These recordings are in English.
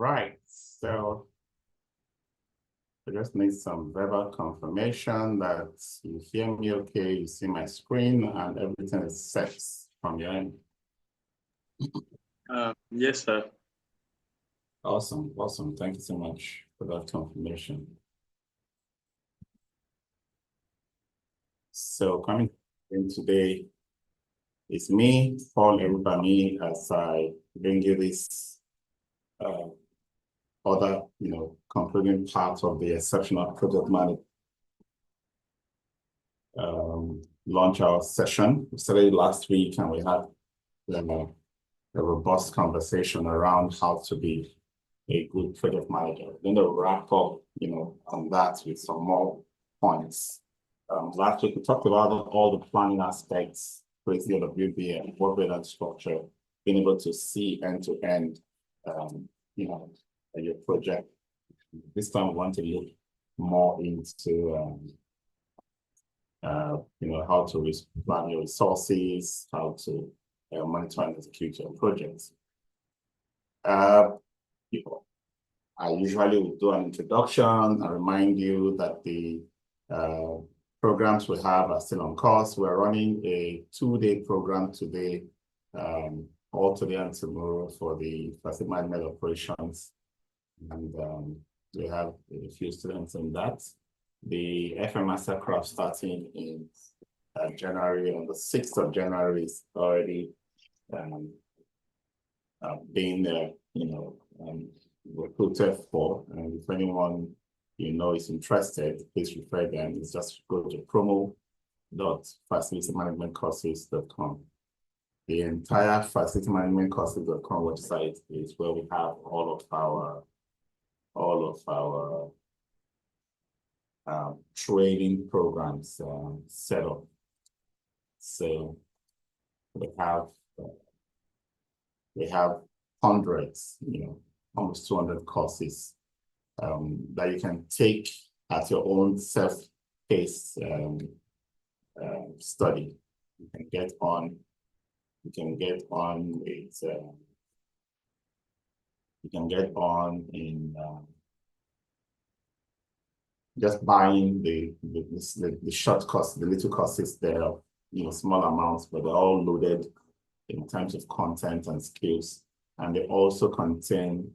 Right, so I just need some verbal confirmation that you hear me okay, you see my screen, and everything is set from your end. Yes, sir. Awesome, awesome. Thank you so much for that confirmation. So coming in today is me, Paul Erubami, as I bring you this other, concluding part of the exceptional project management launch our session. We started last week and we had a robust conversation around how to be a good project manager. We're going to wrap up, on that with some more points. Last week we talked about all the planning aspects, creating the WBA, work and structure, being able to see end to end, your project. This time we want to look more into how to plan your resources, how to monitor and execute your projects. I usually will do an introduction and remind you that the programs we have are still on course. We're running a 2-day program today, all today and tomorrow for the facility management operations. And we have a few students in that. The FM Mastercraft starting in January, on the 6th of January, is already being recruited for. And if anyone is interested, please refer them. It's just go to promo.facilitymanagementcourses.com. The entire facilitymanagementcourses.com website is where we have all of our training programs set up. So we have hundreds, almost 200 courses that you can take at your own self-paced study. You can get on in just buying the short course, the little courses there, small amounts, but they're all loaded in terms of content and skills. And they also contain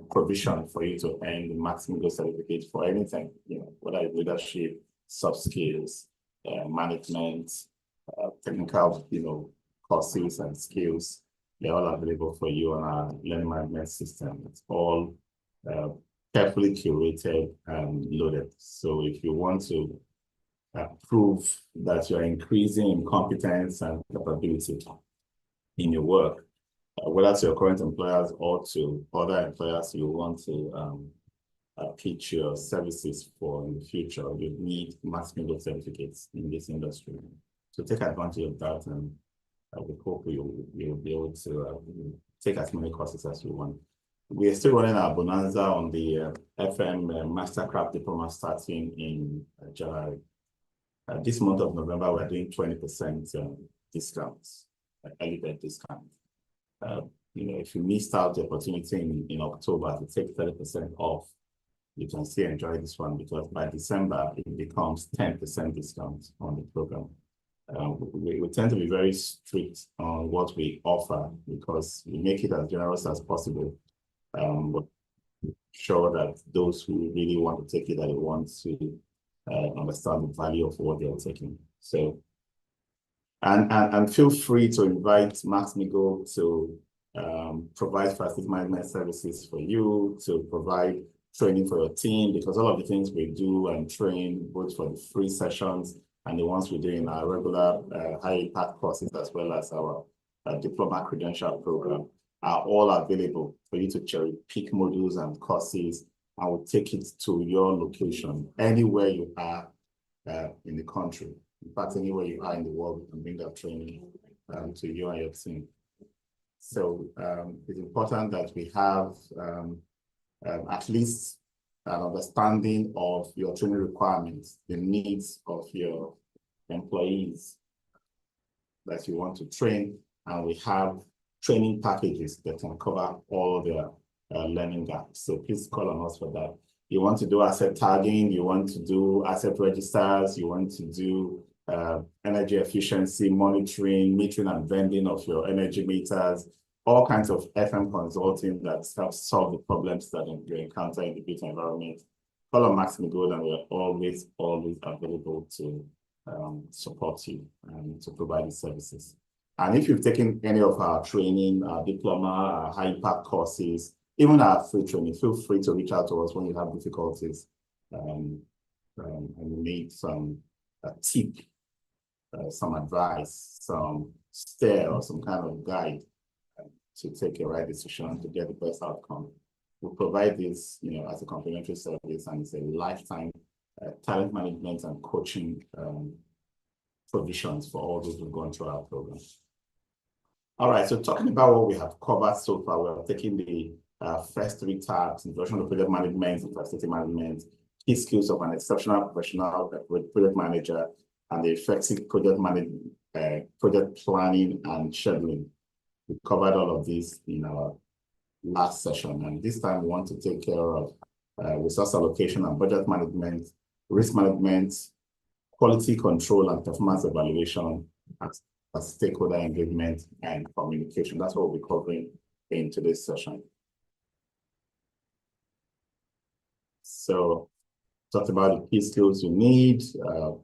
provision for you to earn the Max-Migold certificate for anything, whether it's leadership, soft skills, management, technical, courses and skills. They're all available for you on our learning management system. It's all carefully curated and loaded. So if you want to prove that you're increasing in competence and capability in your work, whether to your current employers or to other employers you want to pitch your services for in the future, you need Max-Migold certificates in this industry. So take advantage of that, and we hope you'll be able to take as many courses as you want. We are still running our bonanza on the FM Mastercraft diploma starting in January. This month of November, we're doing 20% discounts, early bird discount. If you missed out the opportunity in October to take 30% off, you can still enjoy this one, because by December, it becomes 10% discount on the program. We tend to be very strict on what we offer, because we make it as generous as possible. But sure that those who really want to take it, that they want to understand the value of what they're taking. So, and feel free to invite Max-Migold to provide facility management services for you, to provide training for your team, because all of the things we do and train, both for the free sessions and the ones we do in our regular high impact courses, as well as our diploma credential program, are all available for you to cherry pick modules and courses, and we'll take it to your location, anywhere you are in the country. In fact, anywhere you are in the world, we can bring that training to you and your team. So it's important that we have at least an understanding of your training requirements, the needs of your employees that you want to train, and we have training packages that can cover all their learning gaps. So please call on us for that. You want to do asset tagging, you want to do asset registers, you want to do energy efficiency monitoring, metering and vending of your energy meters, all kinds of FM consulting that helps solve the problems that you encounter in the built environment. Call on Max-Migold, and we're always available to support you and to provide the services. And if you've taken any of our training, our diploma, our high impact courses, even our free training, feel free to reach out to us when you have difficulties and you need some tip, some advice, some steer, or some kind of guide to take a right decision to get the best outcome. We provide this, as a complimentary service, and it's a lifetime talent management and coaching provisions for all those who've gone through our program. All right, so talking about what we have covered so far, we're taking the first three tabs: introduction to project management, facility management, key skills of an exceptional professional project manager, and the effective project planning and scheduling. We covered all of this in our last session, and this time we want to take care of resource allocation and budget management, risk management, quality control and performance evaluation, as stakeholder engagement and communication. That's what we'll be covering in today's session. So, talked about the key skills you need, a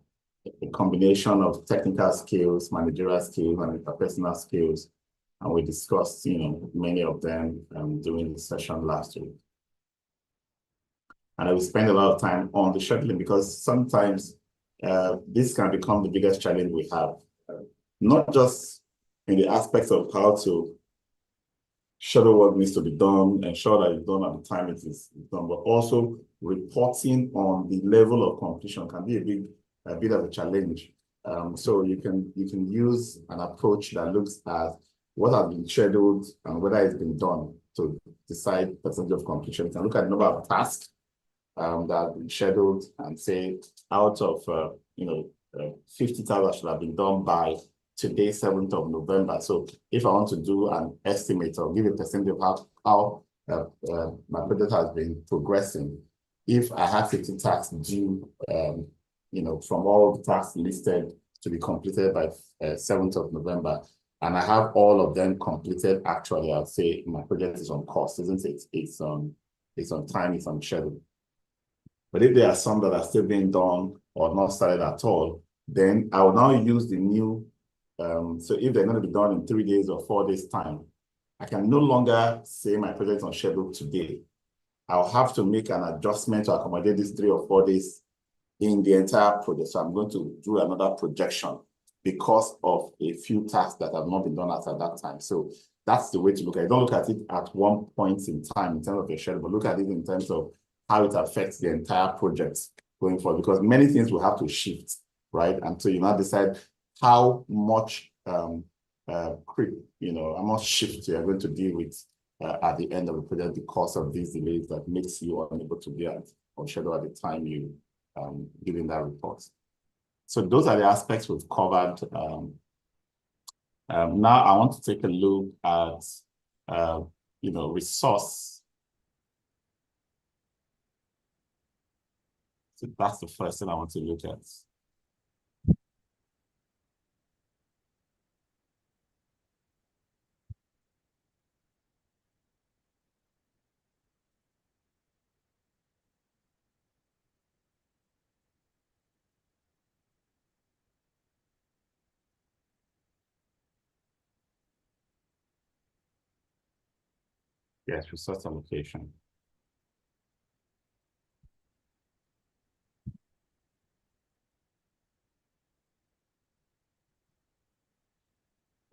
combination of technical skills, managerial skills, and interpersonal skills. And we discussed, many of them during the session last week. And I will spend a lot of time on the scheduling, because sometimes this can become the biggest challenge we have, not just in the aspects of how to schedule what needs to be done, ensure that it's done at the time it is done, but also reporting on the level of completion can be a bit of a challenge. So you can use an approach that looks at what has been scheduled and whether it's been done to decide percentage of completion. You can look at the number of tasks that have been scheduled and say out of 50,000 should have been done by today, 7th of November. So if I want to do an estimate or give a percentage of how my project has been progressing, if I have 50 tasks due, from all the tasks listed to be completed by 7th of November, and I have all of them completed, actually, I'll say my project is on course, isn't it? It's on time, it's on schedule. But if there are some that are still being done or not started at all, then I will now use the new, so if they're going to be done in 3 days or 4 days time, I can no longer say my project is on schedule today. I'll have to make an adjustment to accommodate these 3 or 4 days in the entire project. So I'm going to do another projection because of a few tasks that have not been done at that time. So that's the way to look at it. Don't look at it at one point in time in terms of your schedule, but look at it in terms of how it affects the entire project going forward, because many things will have to shift, right? And so you now decide how much how much shift you are going to deal with at the end of the project because of these delays that makes you unable to be on schedule at the time you giving that report. So those are the aspects we've covered. Now I want to take a look at resource. So that's the first thing I want to look at. Yes, resource allocation.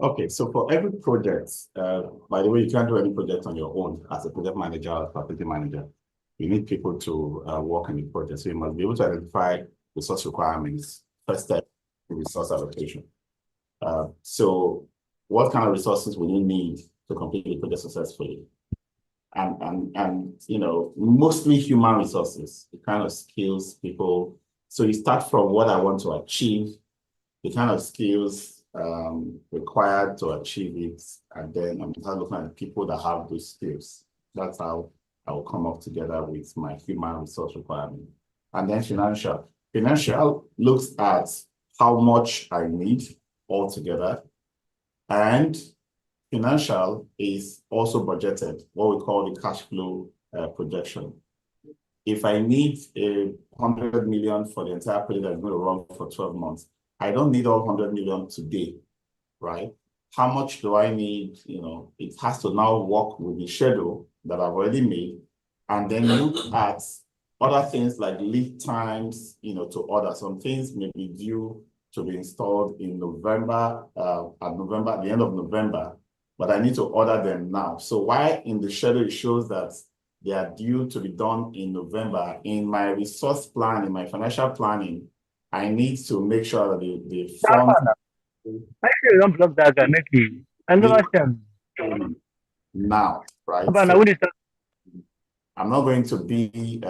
Okay, so for every project, by the way, you can't do any project on your own as a project manager or facility manager. You need people to work on the project. So you must be able to identify resource requirements. First step, resource allocation. So what kind of resources will you need to complete the project successfully? And mostly human resources, the kind of skills people. So you start from what I want to achieve, the kind of skills required to achieve it, and then I'm looking at people that have those skills. That's how I will come up together with my human resource requirement. And then financial. Financial looks at how much I need altogether. And financial is also budgeted, what we call the cash flow projection. If I need 100 million for the entire project that's going to run for 12 months, I don't need all 100 million today, right? How much do I need? It has to now work with the schedule that I've already made, and then look at other things like lead times, to order. Some things may be due to be installed in November, at the end of November, but I need to order them now. So why in the schedule it shows that they are due to be done in November, in my resource plan, in my financial planning, I need to make sure that the funds Make sure you don't block that guy. Make it. I be never can. now, right? But now So we start. I'm not going to be,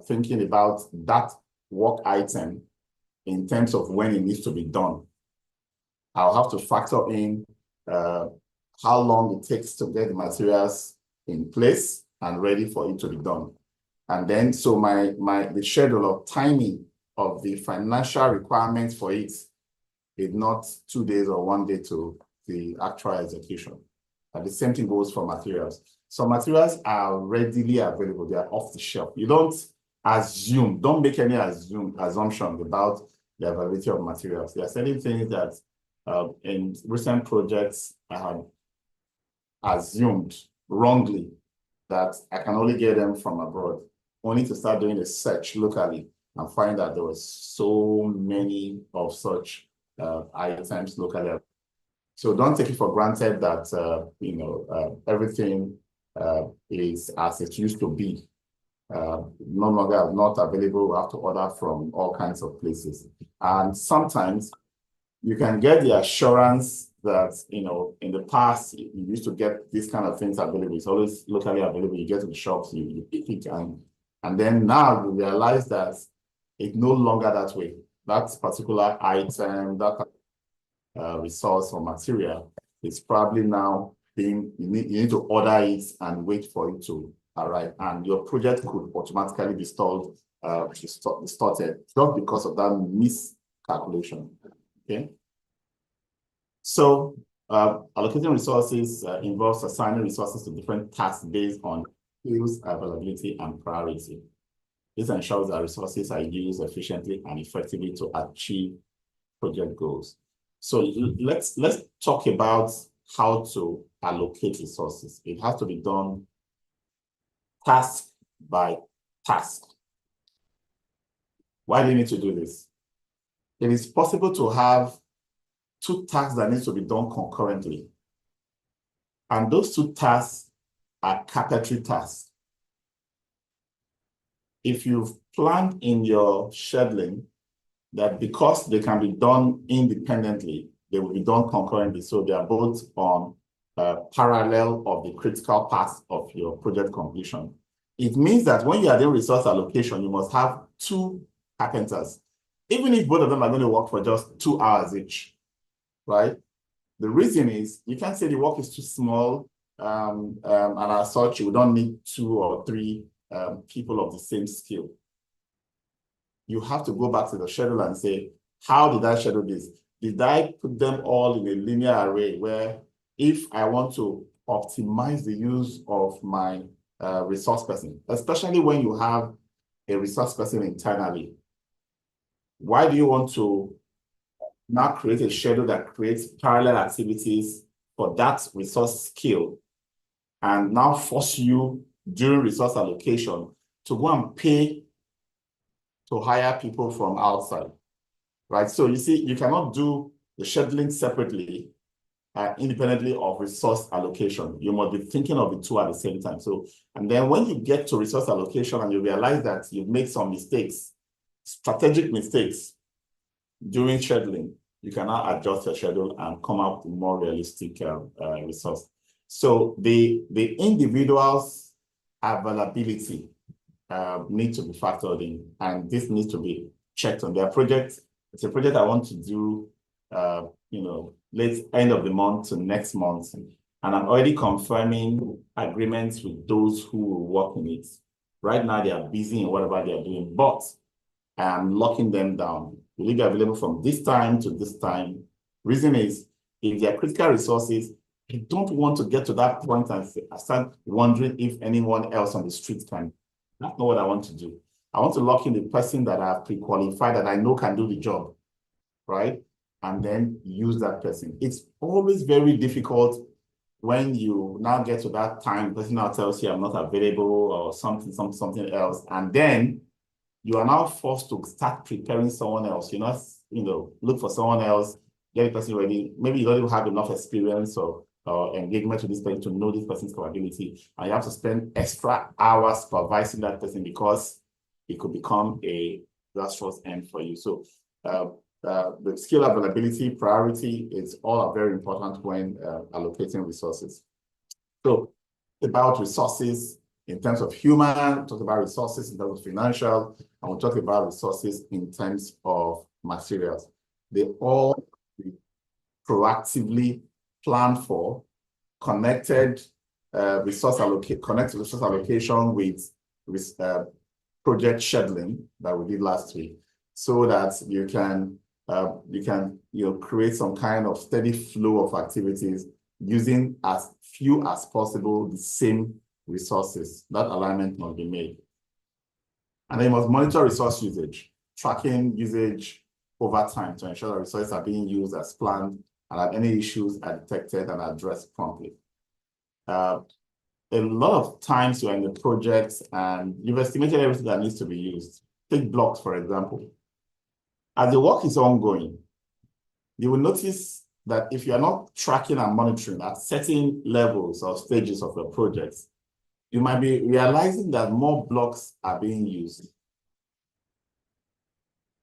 thinking about that work item in terms of when it needs to be done. I'll have to factor in how long it takes to get the materials in place and ready for it to be done. And then, so the schedule of timing of the financial requirements for it is not 2 days or 1 day to the actual execution. And the same thing goes for materials. So materials are readily available. They are off the shelf. You don't make any assumptions about the availability of materials. There are certain things that in recent projects I had assumed wrongly that I can only get them from abroad, only to start doing a search locally and find that there was so many of such items locally. So don't take it for granted that everything is as it used to be. No longer not available. We have to order from all kinds of places. And sometimes you can get the assurance that, in the past, you used to get these kind of things available. It's always locally available. You get to the shops, you pick it, and then now you realize that it's no longer that way. That particular item, that resource or material is probably now you need to order it and wait for it to arrive. And your project could automatically be started just because of that miscalculation. Okay. So allocating resources involves assigning resources to different tasks based on skills, availability, and priority. This ensures that resources are used efficiently and effectively to achieve project goals. So let's talk about how to allocate resources. It has to be done task by task. Why do you need to do this? It is possible to have 2 tasks that need to be done concurrently. And those 2 tasks are capillary tasks. If you've planned in your scheduling that because they can be done independently, they will be done concurrently. So they are both on parallel of the critical path of your project completion. It means that when you are doing resource allocation, you must have 2 carpenters, even if both of them are going to work for just 2 hours each, right? The reason is you can't say the work is too small, and as such, you don't need 2 or 3 people of the same skill. You have to go back to the schedule and say, how did I schedule this? Did I put them all in a linear array where if I want to optimize the use of my resource person, especially when you have a resource person internally, why do you want to now create a schedule that creates parallel activities for that resource skill and now force you during resource allocation to go and pay to hire people from outside, right? So you see, you cannot do the scheduling separately, independently of resource allocation. You must be thinking of the 2 at the same time. So, and then when you get to resource allocation and you realize that you've made some mistakes, strategic mistakes during scheduling, you can now adjust your schedule and come up with more realistic resource. So the individual's availability need to be factored in, and this needs to be checked on their project. It's a project I want to do, late end of the month to next month. And I'm already confirming agreements with those who will work in it. Right now, they are busy in whatever they are doing, but I am locking them down. Will it be available from this time to this time? Reason is, if they are critical resources, I don't want to get to that point and start wondering if anyone else on the street can. That's not what I want to do. I want to lock in the person that I have pre-qualified that I know can do the job, right? And then use that person. It's always very difficult when you now get to that time, the person now tells you I'm not available or something else. And then you are now forced to start preparing someone else. You know, look for someone else, get the person ready. Maybe you don't even have enough experience or engagement with this person to know this person's capability. And you have to spend extra hours supervising that person because it could become a disastrous end for you. So the skill availability priority is all very important when allocating resources. So about resources in terms of human, talk about resources in terms of financial, and we'll talk about resources in terms of materials. They all proactively plan for connected resource allocation with project scheduling that we did last week, so that you can create some kind of steady flow of activities using as few as possible the same resources. That alignment must be made. And then you must monitor resource usage, tracking usage over time to ensure that resources are being used as planned and that any issues are detected and addressed promptly. A lot of times you're in the project and you've estimated everything that needs to be used. Take blocks, for example. As the work is ongoing, you will notice that if you're not tracking and monitoring at certain levels or stages of your projects, you might be realizing that more blocks are being used.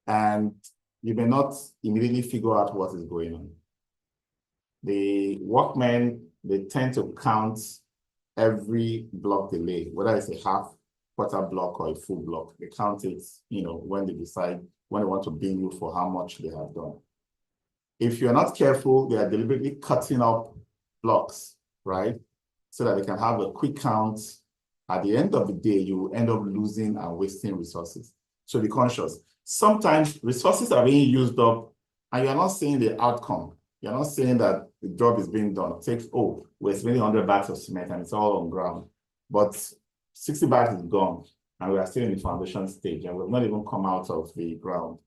And you may not immediately figure out what is going on. The workmen, they tend to count every block delay, whether it's a half quarter block or a full block. They count it, when they decide, when they want to bill you for how much they have done. If you're not careful, they are deliberately cutting up blocks, right? So that they can have a quick count. At the end of the day, you will end up losing and wasting resources. So be conscious. Sometimes resources are being used up and you're not seeing the outcome. You're not saying that the job is being done. We're spending 100 bags of cement and it's all on ground. But 60 bags is gone and we are still in the foundation stage and we've not even come out of the ground.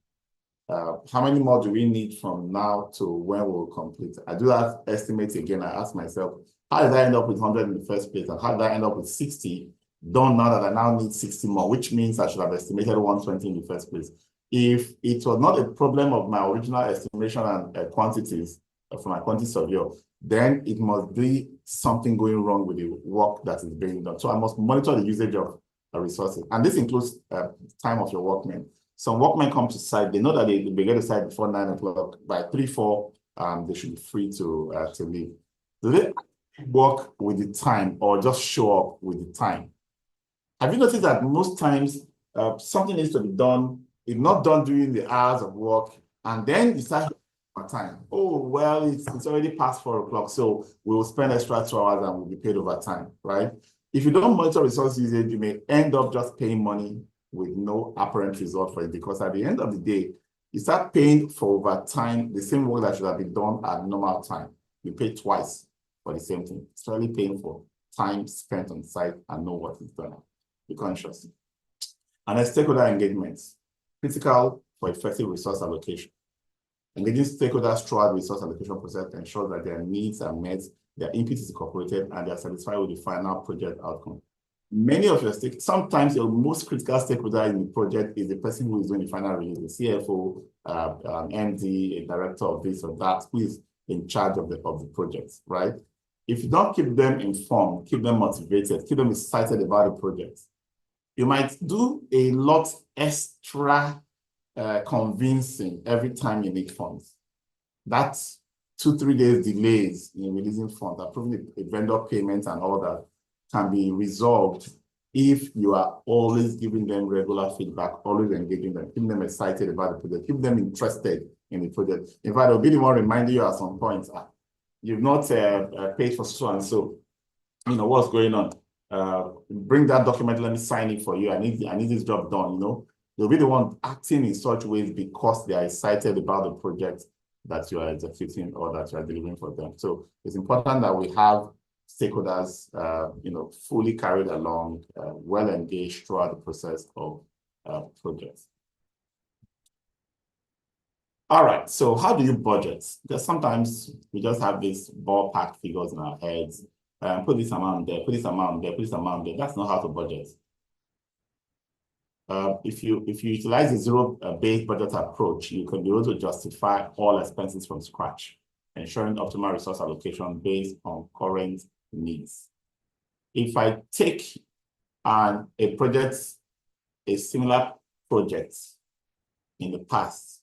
How many more do we need from now to when we'll complete? I do that estimate again. I ask myself, how did I end up with 100 in the first place? And how did I end up with 60 done now that I now need 60 more, which means I should have estimated 120 in the first place. If it was not a problem of my original estimation and quantities from my quantity surveyor, then it must be something going wrong with the work that is being done. So I must monitor the usage of resources. And this includes time of your workmen. Some workmen come to site, they know that they get to site before 9 o'clock. By 3, 4, they should be free to leave. Do they work with the time or just show up with the time? Have you noticed that most times something needs to be done, if not done during the hours of work, and then you start time? Oh, well, it's already past 4 o'clock, so we will spend extra 2 hours and we'll be paid overtime, right? If you don't monitor resource usage, you may end up just paying money with no apparent result for it, because at the end of the day, you start paying for overtime, the same work that should have been done at normal time. You pay twice for the same thing. It's really paying for time spent on site and know what is done. Be conscious. And then stakeholder engagements, critical for effective resource allocation. Engaging stakeholders throughout the resource allocation process ensures that their needs are met, their input is incorporated, and they are satisfied with the final project outcome. Many of your sometimes your most critical stakeholder in the project is the person who is doing the final release, the CFO, an MD, a director of this or that, who is in charge of the project, right? If you don't keep them informed, keep them motivated, keep them excited about the project, you might do a lot extra convincing every time you need funds. That's 2-3 days delays in releasing funds, approving a vendor payment and all that can be resolved if you are always giving them regular feedback, always engaging them, keeping them excited about the project, keep them interested in the project. In fact, they'll be the one reminding you at some point, you've not paid for so and so. You know, what's going on? Bring that document, let me sign it for you. I need this job done, you know. They'll be the one acting in such ways because they are excited about the project that you are executing or that you are delivering for them. So it's important that we have stakeholders, you know, fully carried along, well engaged throughout the process of projects. All right, so how do you budget? Because sometimes we just have these ballpark figures in our heads. Put this amount there, put this amount there, put this amount there. That's not how to budget. If you utilize the zero-based budget approach, you can be able to justify all expenses from scratch, ensuring optimal resource allocation based on current needs. If I take a similar project in the past,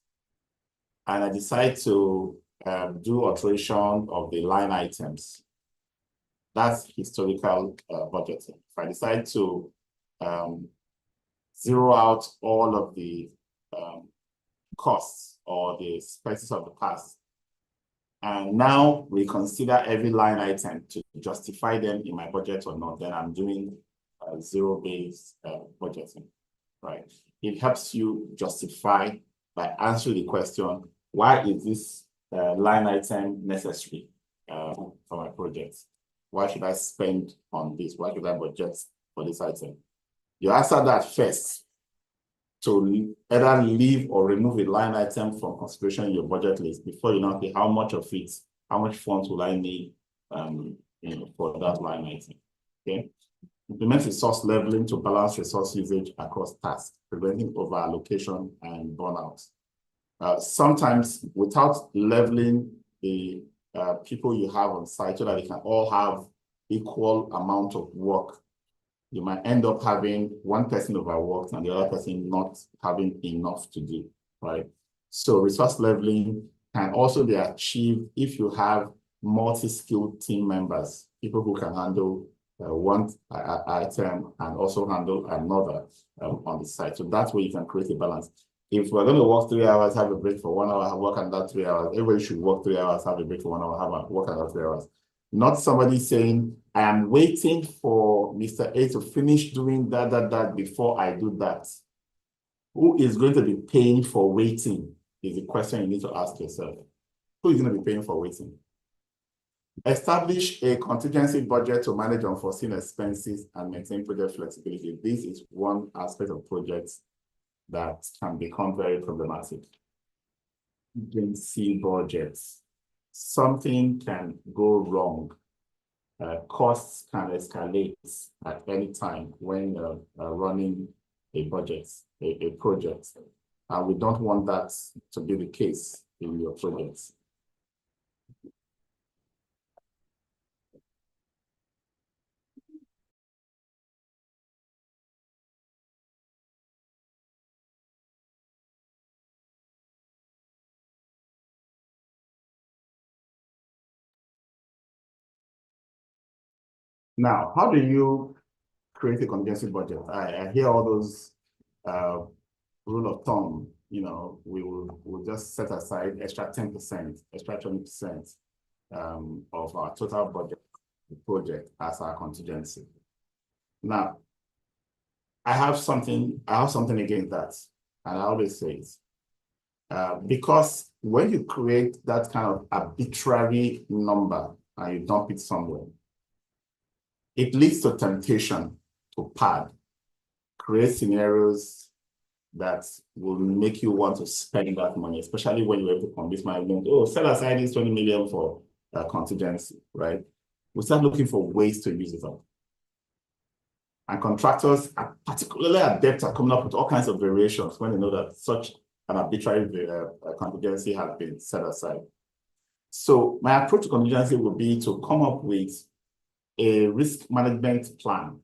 and I decide to do alteration of the line items, that's historical budgeting. If I decide to zero out all of the costs or the expenses of the past, and now reconsider every line item to justify them in my budget or not, then I'm doing zero-based budgeting, right? It helps you justify by answering the question, why is this line item necessary for my project? Why should I spend on this? Why should I budget for this item? You answer that first to either leave or remove a line item from consideration in your budget list before you know how much of it, how much funds will I need you know, for that line item. Okay. Implement resource leveling to balance resource usage across tasks, preventing over allocation and burnout. Sometimes without leveling the people you have on site so that they can all have equal amount of work, you might end up having one person overworked and the other person not having enough to do, right? So resource leveling can also be achieved if you have multi-skilled team members, people who can handle one item and also handle another on the site. So that way you can create a balance. If we're going to work 3 hours, have a break for 1 hour, work another 3 hours, everybody should work 3 hours, have a break for 1 hour, work another 3 hours. Not somebody saying, I am waiting for Mr. A to finish doing that before I do that. Who is going to be paying for waiting is the question you need to ask yourself. Who is going to be paying for waiting? Establish a contingency budget to manage unforeseen expenses and maintain project flexibility. This is one aspect of projects that can become very problematic. Contingency budgets. Something can go wrong. Costs can escalate at any time when running a budget, a project. And we don't want that to be the case in your projects. Now, how do you create a contingency budget? I hear all those rule of thumb, you know, we'll just set aside extra 10%, extra 20% of our total budget project as our contingency. Now, I have something against that, and I always say it. Because when you create that kind of arbitrary number and you dump it somewhere, it leads to temptation to pad, create scenarios that will make you want to spend that money, especially when you're able to convince management, oh, set aside this 20 million for contingency, right? We start looking for ways to use it up. And contractors are particularly adept at coming up with all kinds of variations when they know that such an arbitrary contingency has been set aside. So my approach to contingency would be to come up with a risk management plan,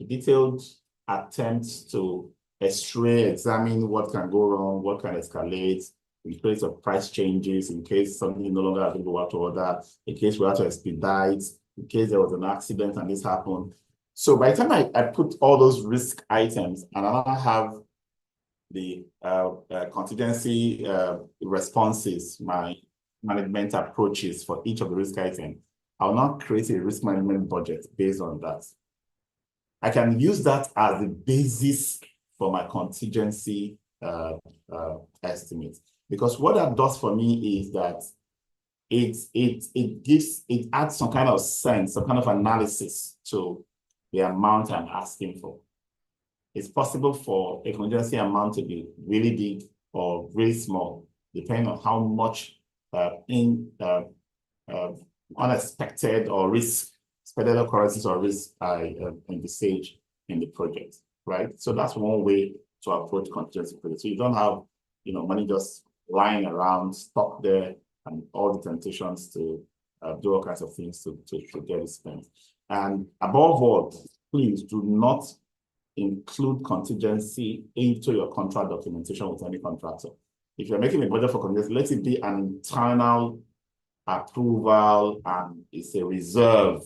a detailed attempt to examine what can go wrong, what can escalate, in case of price changes, in case something no longer available to order, in case we have to expedite, in case there was an accident and this happened. So by the time I put all those risk items and I have the contingency responses, my management approaches for each of the risk items, I'll now create a risk management budget based on that. I can use that as the basis for my contingency estimate. Because what that does for me is that it adds some kind of sense, some kind of analysis to the amount I'm asking for. It's possible for a contingency amount to be really big or really small, depending on how much unexpected or risk, expected occurrences or risk I envisage in the project, right? So that's one way to approach contingency projects. So you don't have, money just lying around, stuck there, and all the temptations to do all kinds of things to get it spent. And above all, please do not include contingency into your contract documentation with any contractor. If you're making a budget for contingency, let it be an internal approval and it's a reserve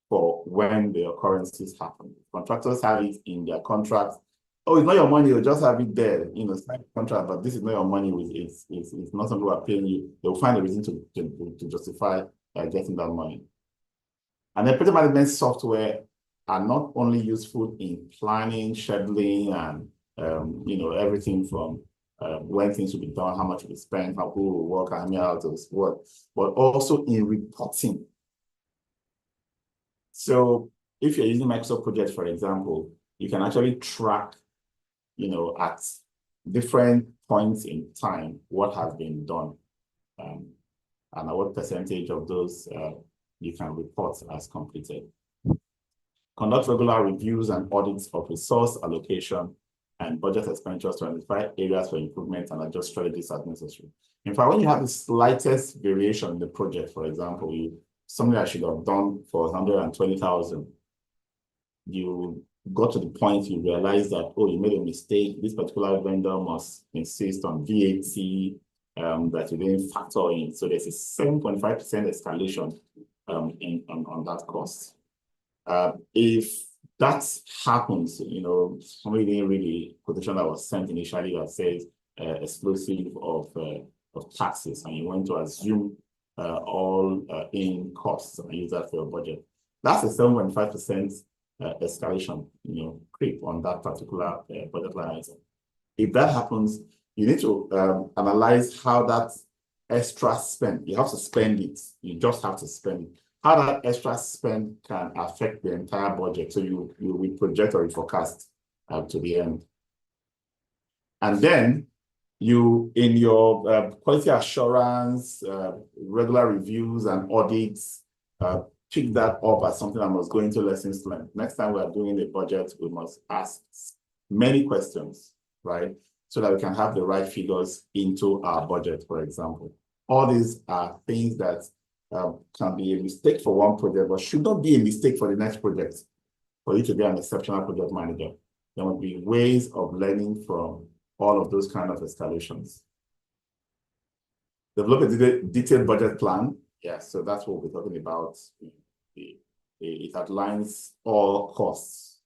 for when the occurrences happen. Contractors have it in their contract. Oh, it's not your money, you'll just have it there, it's like a contract, but this is not your money, it's not something we're paying you. They'll find a reason to justify getting that money. And then project management software are not only useful in planning, scheduling, and everything from when things will be done, how much will be spent, how people will work, how many hours will work, but also in reporting. So if you're using Microsoft Project, for example, you can actually track, at different points in time, what has been done, and at what percentage of those you can report as completed. Conduct regular reviews and audits of resource allocation and budget expenditures to identify areas for improvement and adjust strategies as necessary. In fact, when you have the slightest variation in the project, for example, something I should have done for 120,000, you got to the point you realize that, oh, you made a mistake. This particular vendor must insist on VAT that you didn't factor in. So there's a 7.5% escalation on that cost. If that happens, somebody didn't read the quotation that was sent initially that says exclusive of taxes, and you want to assume all in costs and use that for your budget. That's a 7.5% escalation, creep on that particular budget line item. If that happens, you need to analyze how that extra spend, you have to spend it, you just have to spend it, how that extra spend can affect the entire budget. So you project or you forecast to the end. And then in your quality assurance, regular reviews and audits, pick that up as something that must go into lessons learned. Next time we are doing the budget, we must ask many questions, right? So that we can have the right figures into our budget, for example. All these are things that can be a mistake for one project, but should not be a mistake for the next project, for you to be an exceptional project manager. There will be ways of learning from all of those kind of escalations. Develop a detailed budget plan. Yeah, so that's what we're talking about. It outlines all costs.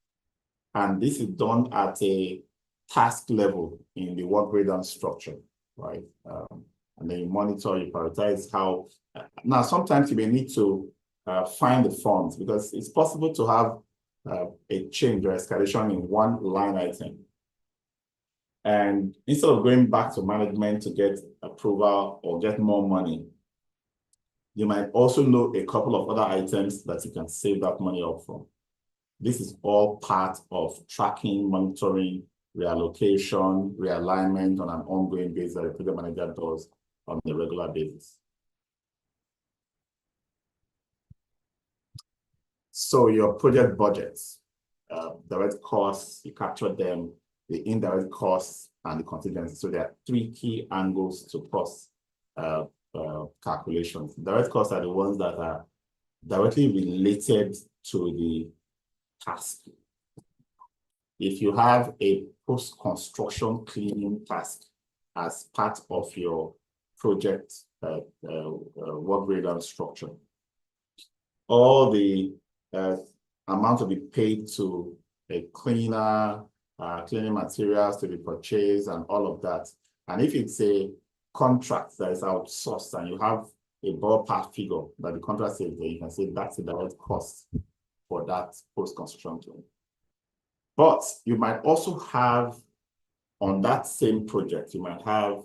And this is done at a task level in the work breakdown structure, right? And then you monitor, you prioritize how. Now, sometimes you may need to find the funds, because it's possible to have a change or escalation in one line item. And instead of going back to management to get approval or get more money, you might also know a couple of other items that you can save that money up from. This is all part of tracking, monitoring, reallocation, realignment on an ongoing basis that a project manager does on a regular basis. So your project budgets, direct costs, you capture them, the indirect costs, and the contingency. So there are three key angles to cost calculations. Direct costs are the ones that are directly related to the task. If you have a post-construction cleaning task as part of your project work breakdown structure, all the amount to be paid to a cleaner, cleaning materials to be purchased, and all of that. And if it's a contract that is outsourced and you have a ballpark figure that the contract says that you can say that's the direct cost for that post-construction job. But you might also have, on that same project, you might have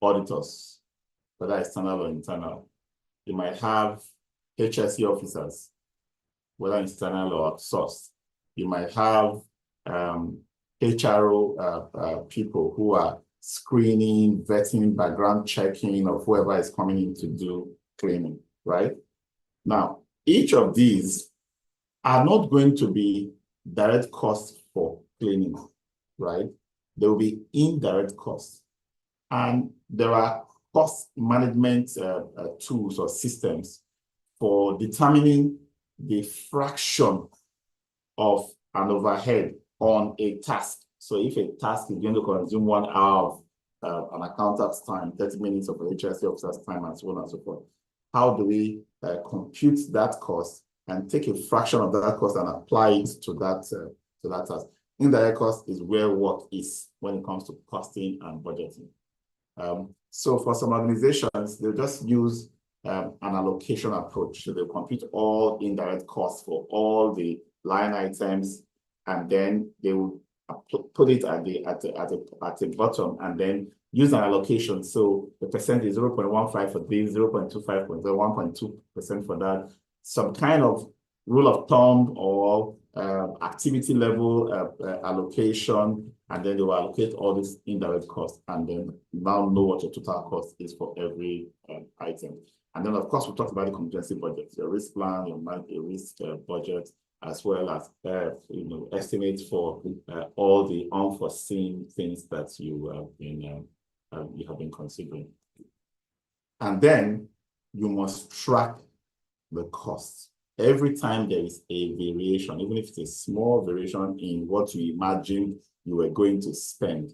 auditors, whether external or internal. You might have HSE officers, whether external or outsourced. You might have HRO people who are screening, vetting, background checking of whoever is coming in to do cleaning, right? Now, each of these are not going to be direct costs for cleaning, right? There will be indirect costs. And there are cost management tools or systems for determining the fraction of an overhead on a task. So if a task is going to consume 1 hour of an accountant's time, 30 minutes of an HSE officer's time, and so on and so forth, how do we compute that cost and take a fraction of that cost and apply it to that task? Indirect cost is where work is when it comes to costing and budgeting. So for some organizations, they just use an allocation approach. So they'll compute all indirect costs for all the line items, and then they will put it at the bottom, and then use an allocation. So the percent is 0.15 for this, 0.25 for the 1.2% for that. Some kind of rule of thumb or activity level allocation, and then they will allocate all these indirect costs, and then now know what your total cost is for every item. And then, of course, we talked about the contingency budget, your risk plan, your risk budget, as well as estimates for all the unforeseen things that you have been considering. And then you must track the costs. Every time there is a variation, even if it's a small variation in what you imagine you were going to spend,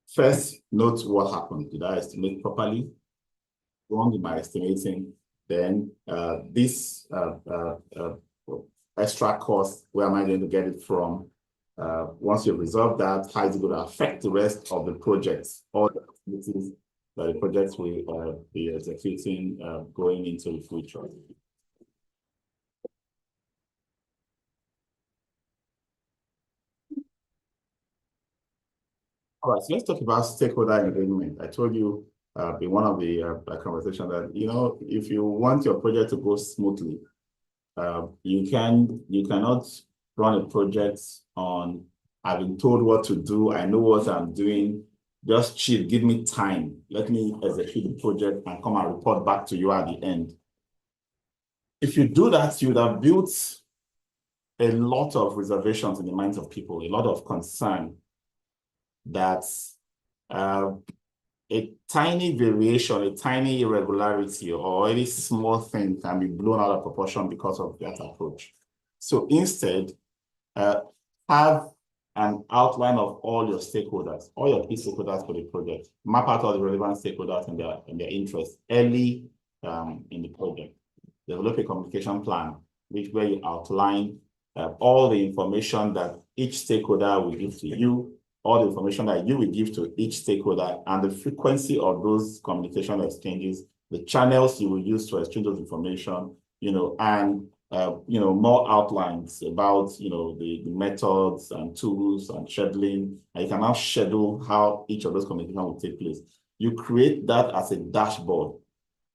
first note what happened. Did I estimate properly? Wrong in my estimating? Then this extra cost, where am I going to get it from? Once you've resolved that, how is it going to affect the rest of the projects, all the activities that the projects will be executing going into the future? All right, so let's talk about stakeholder engagement. I told you in one of the conversations that, if you want your project to go smoothly, you cannot run a project on, I've been told what to do, I know what I'm doing, just chill, give me time, let me execute the project and come and report back to you at the end. If you do that, you would have built a lot of reservations in the minds of people, a lot of concern that a tiny variation, a tiny irregularity, or any small thing can be blown out of proportion because of that approach. So instead, have an outline of all your stakeholders, all your key stakeholders for the project. Map out all the relevant stakeholders and their interests early in the project. Develop a communication plan, where you outline all the information that each stakeholder will give to you, all the information that you will give to each stakeholder, and the frequency of those communication exchanges, the channels you will use to exchange those information, and more outlines about the methods and tools and scheduling. And you can now schedule how each of those communication will take place. You create that as a dashboard.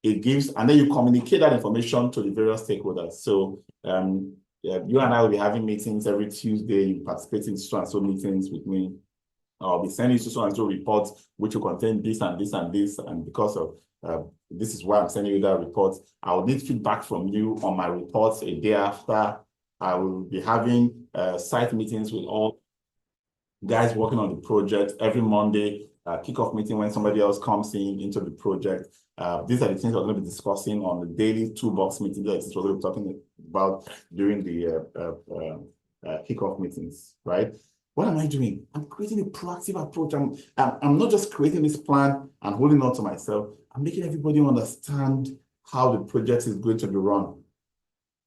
It gives, and then you communicate that information to the various stakeholders. So you and I will be having meetings every Tuesday. You participate in so and so meetings with me. I'll be sending you so and so reports, which will contain this and this and this. And because of this is why I'm sending you that report, I will need feedback from you on my reports a day after. I will be having site meetings with all guys working on the project every Monday, kickoff meeting when somebody else comes into the project. These are the things we're going to be discussing on the daily toolbox meeting that we're going to be talking about during the kickoff meetings, right? What am I doing? I'm creating a proactive approach. I'm not just creating this plan and holding on to myself. I'm making everybody understand how the project is going to be run,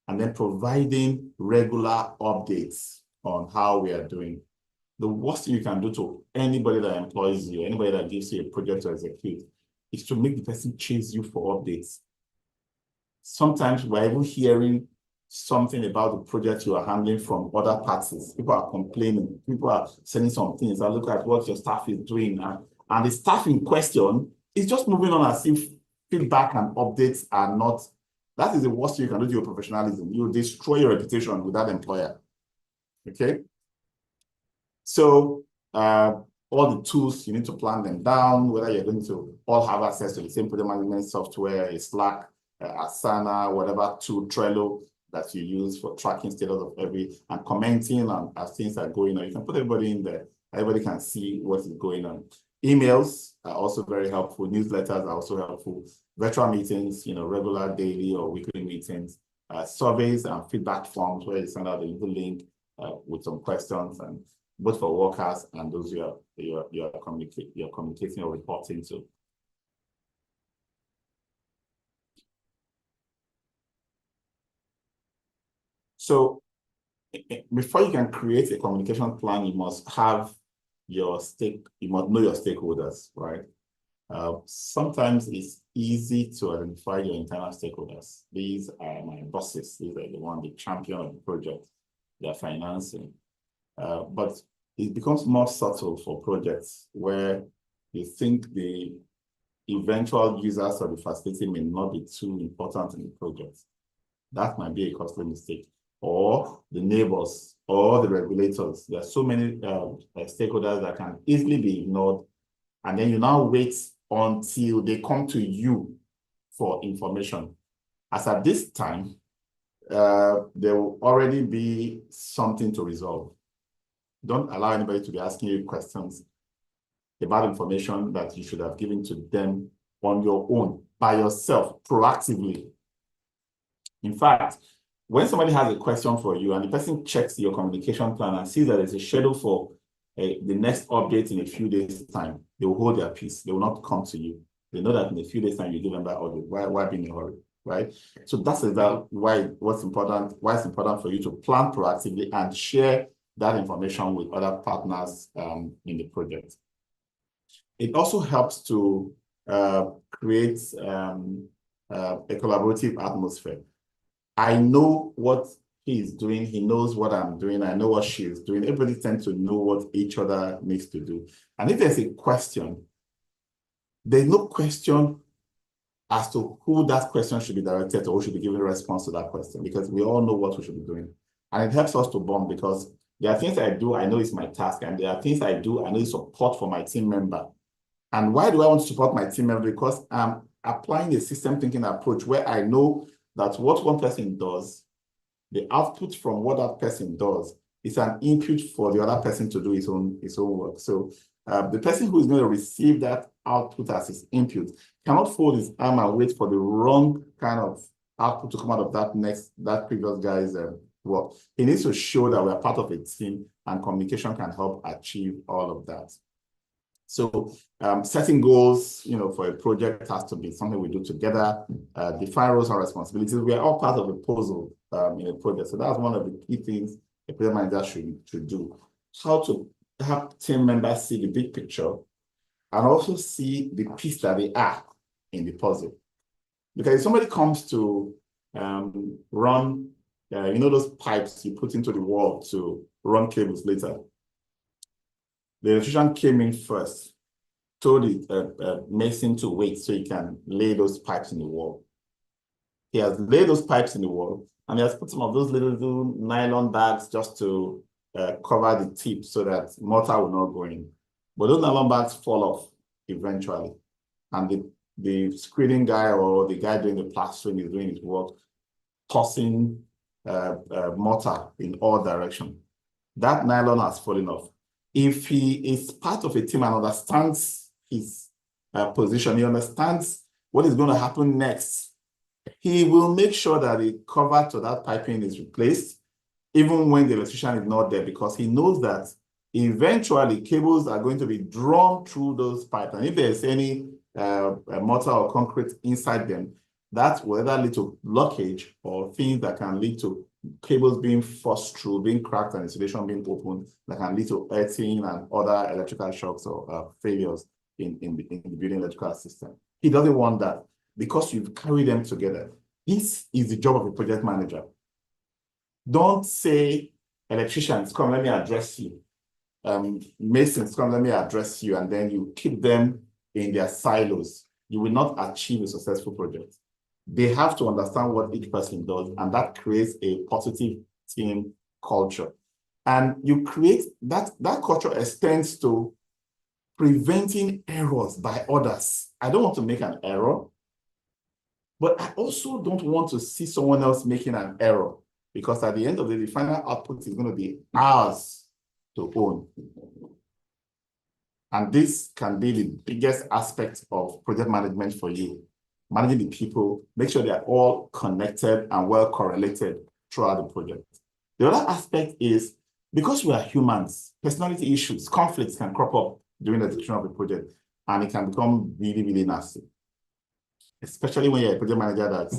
and then providing regular updates on how we are doing. the worst thing you can do to anybody that employs you, anybody that gives you a project to execute, is to make the person chase you for updates. Sometimes we're even hearing something about the project you are handling from other parties. People are complaining. People are saying some things. I look at what your staff is doing. And the staff in question is just moving on as if feedback and updates are not. That is the worst you can do to your professionalism. You destroy your reputation with that employer. Okay? So all the tools, you need to plan them down, whether you're going to all have access to the same project management software, Slack, Asana, whatever tool, Trello that you use for tracking status of and commenting on as things are going on. You can put everybody in there. Everybody can see what is going on. Emails are also very helpful. Newsletters are also helpful. Virtual meetings, regular daily or weekly meetings. Surveys and feedback forms where you send out a little link with some questions, and both for workers and those you're communicating or reporting to. So before you can create a communication plan, you must have you must know your stakeholders, right? Sometimes it's easy to identify your internal stakeholders. These are my bosses. These are the champion of the project. They're financing. But it becomes more subtle for projects where you think the eventual users of the facility may not be too important in the project. That might be a costly mistake. Or the neighbors, or the regulators. There are so many stakeholders that can easily be ignored. And then you now wait until they come to you for information. As at this time, there will already be something to resolve. Don't allow anybody to be asking you questions about information that you should have given to them on your own, by yourself, proactively. In fact, when somebody has a question for you and the person checks your communication plan and sees that there's a schedule for the next update in a few days' time, they will hold their peace. They will not come to you. They know that in a few days' time, you give them that update. Why be in a hurry, right? So that's exactly why it's important for you to plan proactively and share that information with other partners in the project. It also helps to create a collaborative atmosphere. I know what he is doing. He knows what I'm doing. I know what she is doing. Everybody tends to know what each other needs to do. And if there's a question, there's no question as to who that question should be directed to, who should be giving a response to that question, because we all know what we should be doing. And it helps us to bond, because there are things I do, I know it's my task, and there are things I do, I need support for my team member. And why do I want to support my team member? Because I'm applying a system thinking approach where I know that what one person does, the output from what that person does is an input for the other person to do his own work. So the person who is going to receive that output as his input cannot fold his arm and wait for the wrong kind of output to come out of that previous guy's work. He needs to show that we're part of a team, and communication can help achieve all of that. So setting goals, for a project has to be something we do together. Define roles and responsibilities. We are all part of the puzzle in a project. So that's one of the key things a project manager should do. How to help team members see the big picture and also see the piece that they are in the puzzle. Because if somebody comes to run, those pipes you put into the wall to run cables later, the electrician came in first, told the mason to wait so he can lay those pipes in the wall. He has laid those pipes in the wall, and he has put some of those little nylon bags just to cover the tip so that mortar will not go in. But those nylon bags fall off eventually. And the screening guy or the guy doing the plastering is doing his work, tossing mortar in all directions. That nylon has fallen off. If he is part of a team and understands his position, he understands what is going to happen next, he will make sure that the cover to that piping is replaced, even when the electrician is not there, because he knows that eventually cables are going to be drawn through those pipes. And if there's any mortar or concrete inside them, that will either lead to blockage or things that can lead to cables being forced through, being cracked, and insulation being opened that can lead to earthing and other electrical shocks or failures in the building electrical system. He doesn't want that because you've carried them together. This is the job of a project manager. Don't say, electricians, come, let me address you. Masons, come, let me address you, and then you keep them in their silos. You will not achieve a successful project. They have to understand what each person does, and that creates a positive team culture. And you create that culture extends to preventing errors by others. I don't want to make an error, but I also don't want to see someone else making an error, because at the end of the day, the final output is going to be ours to own. And this can be the biggest aspect of project management for you. Managing the people, make sure they're all connected and well correlated throughout the project. The other aspect is, because we are humans, personality issues, conflicts can crop up during the execution of the project, and it can become really, really nasty. Especially when you're a project manager that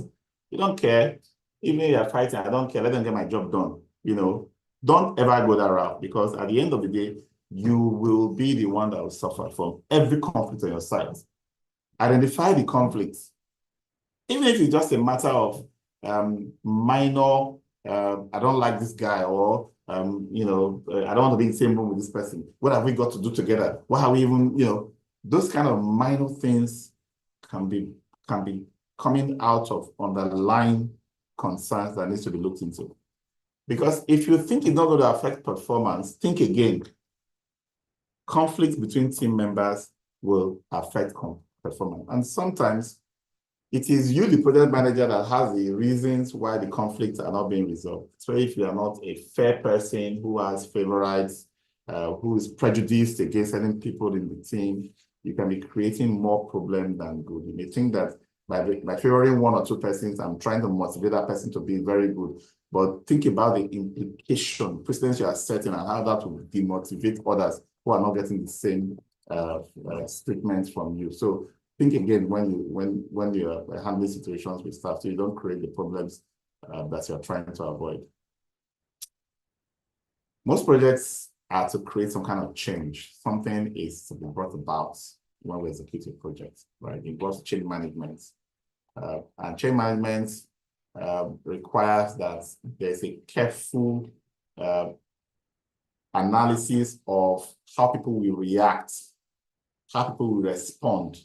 you don't care, even if you're fighting, I don't care, let them get my job done. You know, don't ever go that route, because at the end of the day, you will be the one that will suffer from every conflict on your side. Identify the conflicts. Even if it's just a matter of minor, I don't like this guy, or I don't want to be in the same room with this person. What have we got to do together? What have we even, those kind of minor things can be coming out of underlying concerns that needs to be looked into. Because if you think it's not going to affect performance, think again. Conflicts between team members will affect performance. And sometimes it is you, the project manager, that has the reasons why the conflicts are not being resolved. So if you are not a fair person who has favorites, who is prejudiced against certain people in the team, you can be creating more problem than good. You may think that by favoring one or two persons, I'm trying to motivate that person to be very good. But think about the implication, precedents you are setting, and how that will demotivate others who are not getting the same statements from you. So think again when you're handling situations with staff, so you don't create the problems that you're trying to avoid. Most projects are to create some kind of change. Something is to be brought about when we execute a project, right? It involves change management. And change management requires that there's a careful analysis of how people will react, how people will respond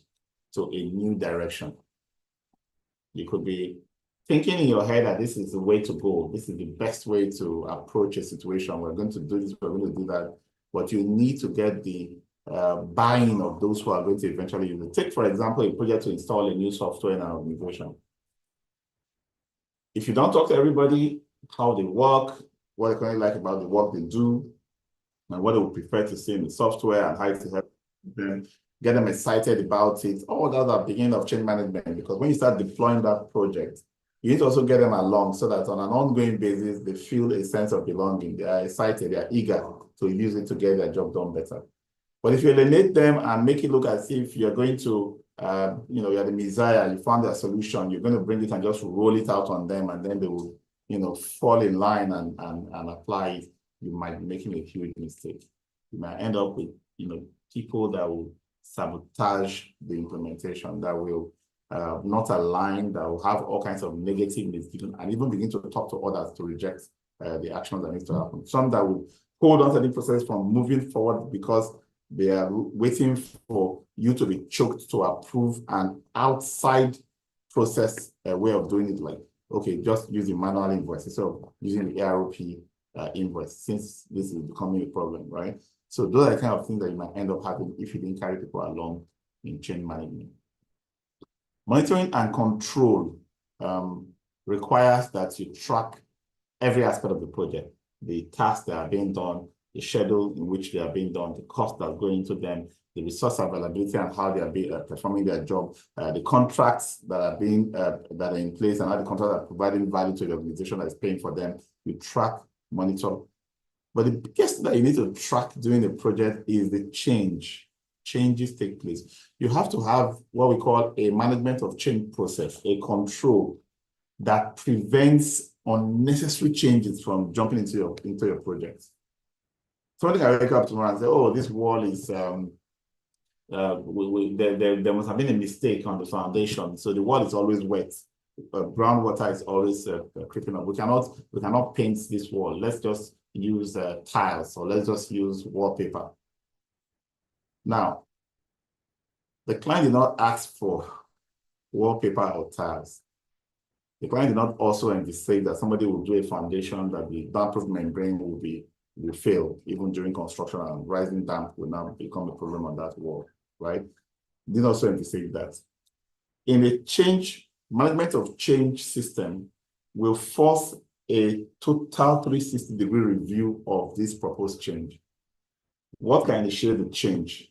to a new direction. You could be thinking in your head that this is the way to go. This is the best way to approach a situation. We're going to do this, we're going to do that. But you need to get the buy-in of those who are going to eventually use it. Take, for example, a project to install a new software in an organization. If you don't talk to everybody, how they work, what they currently like about the work they do, and what they would prefer to see in the software, and how to help them, get them excited about it, all that are beginning of change management. Because when you start deploying that project, you need to also get them along so that on an ongoing basis, they feel a sense of belonging. They are excited, they are eager to use it to get their job done better. But if you alienate them and make it look as if you're going to, you're the messiah, you found a solution, you're going to bring it and just roll it out on them, and then they will, fall in line and apply it, you might be making a huge mistake. You might end up with, people that will sabotage the implementation, that will not align, that will have all kinds of negative decisions, and even begin to talk to others to reject the actions that need to happen. Some that will hold on to the process from moving forward because they are waiting for you to be choked to approve an outside process way of doing it, like, okay, just use the manual invoice instead of using the AROP invoice, since this is becoming a problem, right? So those are the kind of things that you might end up having if you didn't carry people along in change management. Monitoring and control requires that you track every aspect of the project, the tasks that are being done, the schedule in which they are being done, the cost that's going into them, the resource availability and how they are performing their job, the contracts that are being that are in place, and how the contracts are providing value to the organization that is paying for them. You track, monitor. But the biggest thing that you need to track during the project is the change. Changes take place. You have to have what we call a management of change process, a control that prevents unnecessary changes from jumping into your project. Somebody can wake up tomorrow and say, oh, this wall is there must have been a mistake on the foundation, so the wall is always wet. Groundwater is always creeping up. We cannot paint this wall. Let's just use tiles, or let's just use wallpaper. Now, the client did not ask for wallpaper or tiles. The client did not also anticipate that somebody will do a foundation that the damp-proof membrane will fail even during construction, and rising damp will now become a problem on that wall, right? Did also anticipate that. In a management of change system will force a total 360-degree review of this proposed change. What can initiate the change?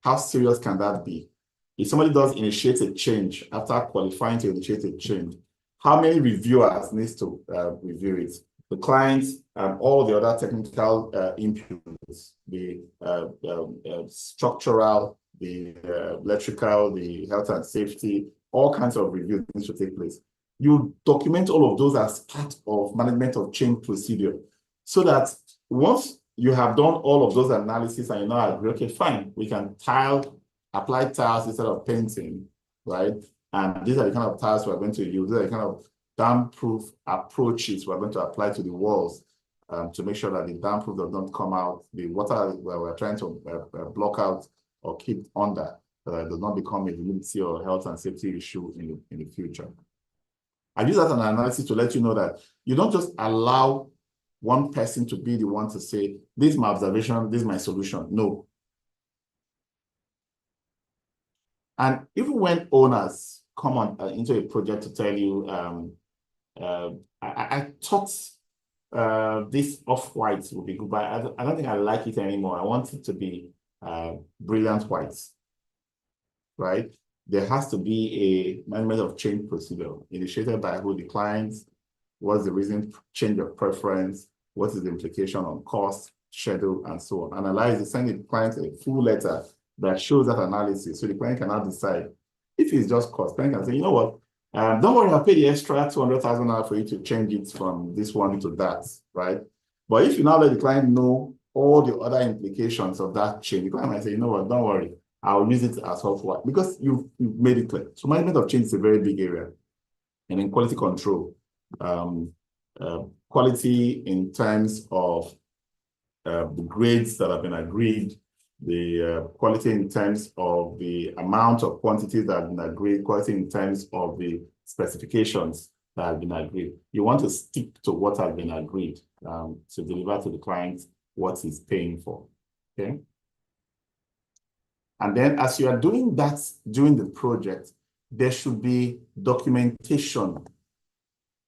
How serious can that be? If somebody does initiate a change after qualifying to initiate a change, how many reviewers needs to review it? The clients and all the other technical inputs, the structural, the electrical, the health and safety, all kinds of reviews need to take place. You document all of those as part of management of change procedure, so that once you have done all of those analysis and you now agree, okay, fine, we can apply tiles instead of painting, right? And these are the kind of tiles we're going to use. These are the kind of damp-proof approaches we're going to apply to the walls to make sure that the damp-proof does not come out. The water where we're trying to block out or keep under does not become a humidity or health and safety issue in the future. I use that as an analysis to let you know that you don't just allow one person to be the one to say, this is my observation, this is my solution. No. And even when owners come on into a project to tell you, I thought this off-white would be good, but I don't think I like it anymore. I want it to be brilliant whites, right? There has to be a management of change procedure initiated by who? The clients. What's the reason change of preference? What is the implication on cost, schedule, and so on? Analyze it, send the client a full letter that shows that analysis, so the client can now decide. If it's just cost, the client can say, you know what, don't worry, I'll pay the extra $200,000 for you to change it from this one to that, right? But if you now let the client know all the other implications of that change, the client might say, you know what, don't worry, I'll use it as software, because you've made it clear. So management of change is a very big area. And then quality control. Quality in terms of the grades that have been agreed, the quality in terms of the amount of quantities that have been agreed, quality in terms of the specifications that have been agreed. You want to stick to what has been agreed to deliver to the client what he's paying for, okay? And then as you are doing that during the project, there should be documentation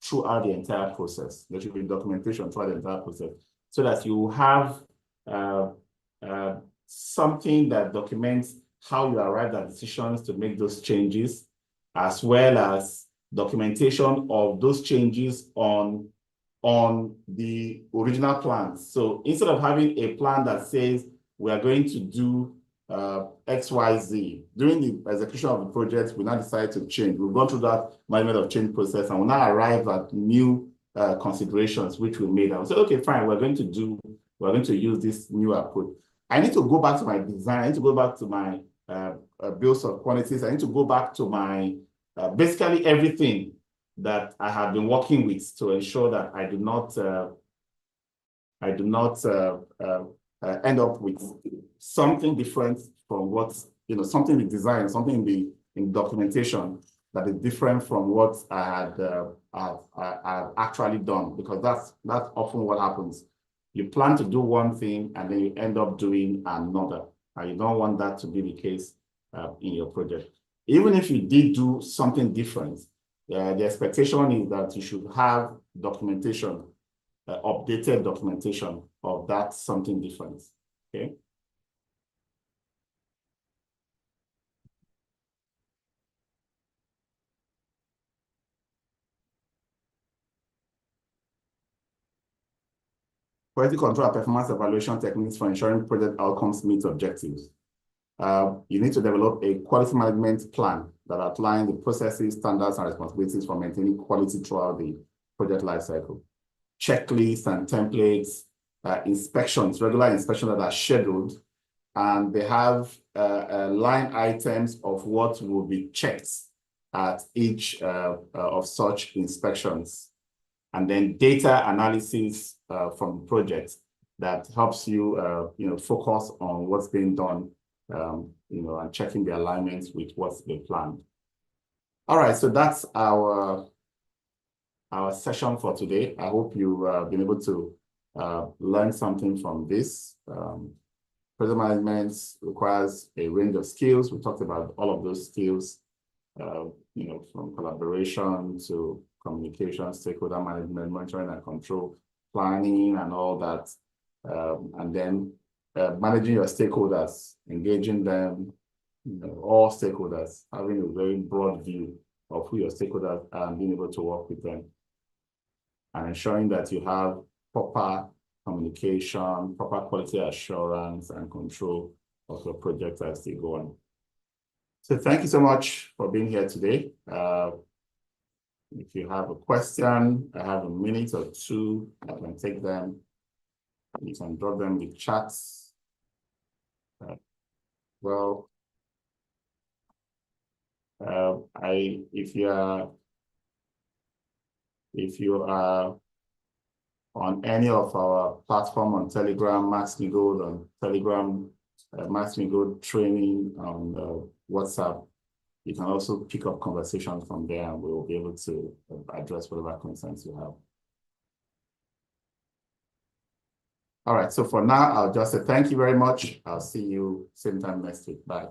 throughout the entire process. There should be documentation throughout the entire process, so that you have something that documents how you arrived at decisions to make those changes, as well as documentation of those changes on the original plans. So instead of having a plan that says we are going to do XYZ, during the execution of the project, we now decide to change. We've gone through that management of change process, and we now arrive at new considerations which we made. I would say, okay, fine, we're going to use this new approach. I need to go back to my design. I need to go back to my bills of quantities. I need to go back to my basically everything that I have been working with to ensure that I do not end up with something different from what, something in design, something in documentation that is different from what I had actually done, because that's often what happens. You plan to do one thing and then you end up doing another, and you don't want that to be the case in your project. Even if you did do something different, the expectation is that you should have documentation, updated documentation of that something different, okay? Quality control and performance evaluation techniques for ensuring project outcomes meet objectives. You need to develop a quality management plan that outlines the processes, standards, and responsibilities for maintaining quality throughout the project lifecycle. Checklists and templates, inspections, regular inspections that are scheduled, and they have line items of what will be checked at each of such inspections. And then data analysis from the project that helps you, focus on what's being done, and checking the alignments with what's been planned. All right, so that's our session for today. I hope you've been able to learn something from this. Project management requires a range of skills. We talked about all of those skills, from collaboration to communication, stakeholder management, monitoring and control, planning and all that. And then managing your stakeholders, engaging them, all stakeholders, having a very broad view of who your stakeholders are and being able to work with them. And ensuring that you have proper communication, proper quality assurance and control of your project as they go on. So thank you so much for being here today. If you have a question, I have a minute or two, I can take them. You can drop them in the chats. If you are on any of our platform on Telegram, Max-Migold on Telegram, Max-Migold training on WhatsApp, you can also pick up conversations from there and we will be able to address whatever concerns you have. All right, so for now, I'll just say thank you very much. I'll see you same time next week. Bye.